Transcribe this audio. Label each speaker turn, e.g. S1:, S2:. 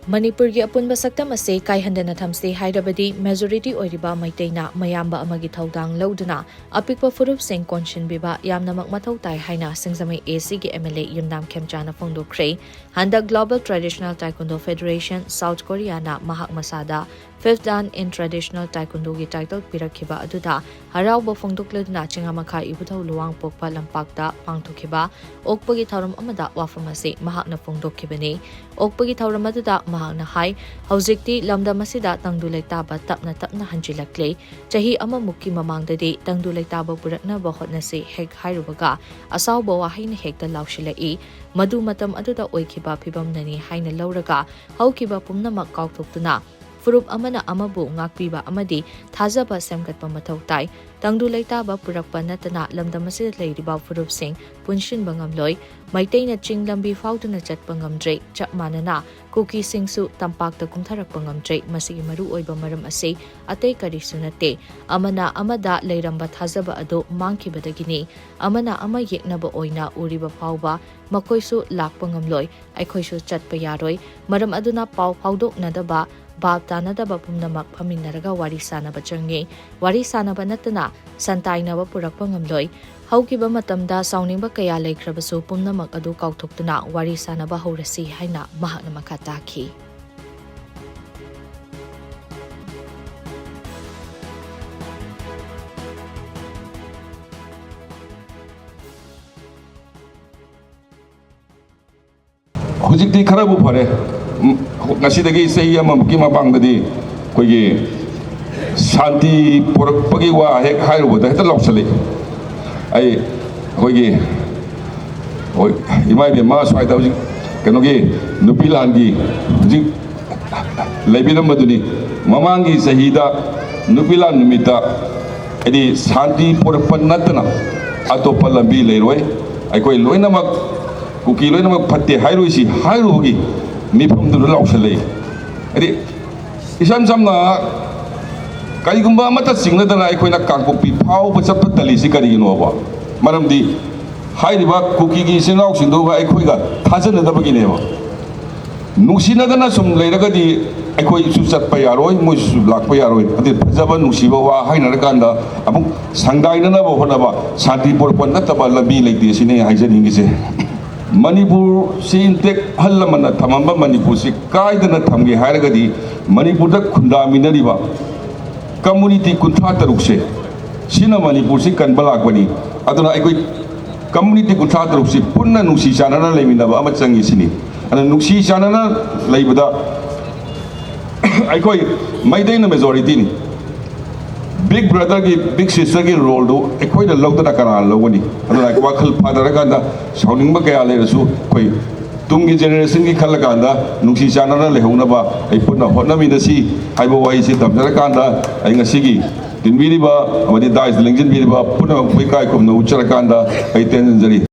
S1: Manipur'S apunba saktam ase kaihandana thamse hairabadi majority oiriba Meiteina mayamba amagi thodang lauduna apikpa furupsing konshinbiba yamnamak mathau tai haina singzamai AC gi MLA Mla Khemchand phongdokre handa Global Traditional Taekwondo Federation South Korea na mahak masada 5th Dan in Traditional Taekwondo gi title pirakhiba aduda harauba phongdokleduna chingamakha ibuthau luwang pokpa lampakta pangthokhiba okpagi thorum amada wafam ase mahakna phongdokhibani okpagi thorum aduda mahakna hai haujikti lamdam asida tangdulai taba tapna hanjilakle chahi amamukki mamangdadi tangdulai taba puraknaba hotnase hek hairubaga asawba wahaina hekta laushilai madu matam aduda oikhiba phibamnani haina lauraga haukiba pumnamak kautoktuna Furup amana amabu ngakpiba amadi thazaba semgatpa mathau tai tangdu laitaba purakpa natana lamdam asida leiriba furup sing punshin bangamloi Meitei na chinglambi fauduna chatpa ngamdre chap manana kuki singsu tampakta kumtharakpa ngamdre masigi maru oiba maram ase atei karisu nate amana amada leiramba thazaba ado mangkhibadagini amana ama yeknaba oina uriba phauba makoisu lakpa ngamloi aikhoisu chatpa yaroi maram aduna pau phaudok nadaba Bab tanadaba pumnamak paminaraga wari sanaba changi wari sanaba natana santainaba purakpa ngamloi haukiba matamda sauningba kaya laikrabasu pumnamak adu kautoktuna wari sanaba haurasi haina mahakna makha takhi
S2: Hujikti kharabu phare ngasidagi sei amamki mabangdadi koigi shanti porakpagi wa hek hairubuda heta lausale ai koigi oi imai be ma swaida hujik kenogi nupilangi hujik lebilam maduni mamangi sahida nupilan numita edi shanti porakpan natana atopa lambi leiroi ai koi loinamak kuki loinamak phatte hairuisi hairugi Mifum du laushale. Adi isam samna kali gumba mata singna dana ekoina kangpopi phau bachap talisi kari inoba maramdi hairiba kuki gi sinau sindu ba ekoiga thajana dabagi neba nusina dana sum leiragadi ekoi su chatpa yaroi moi su lakpa yaroi adi phajaba nusiba wa haina rakanda amuk sangdaina na ba honaba santi porpon na taba labi leiti sine haijaningi se Manipur si intek halamana thamamba Manipur si kaidana thamge hairagadi Manipur da khundamina riba community kuntha tarukse sina Manipur si kanbalakbani aduna aikoi community kuntha tarukse punna nusi chanana leiminaba ama changi sini ana nusi chanana leibada aikoi Meitei na majority ni Big brother ki big sister ki role do ekoi da logda kana logoni aduna wakhal phadara kanda sauning ba kaya le su koi tumgi generation ki khal kanda nungsi chanana le hona ba ai punna hona mi da si ai bo wai si tamjara kanda ai ngasi gi tinbiri ba amadi dais lengjin biri ba punna koi kai kum no uchara kanda ai ten jari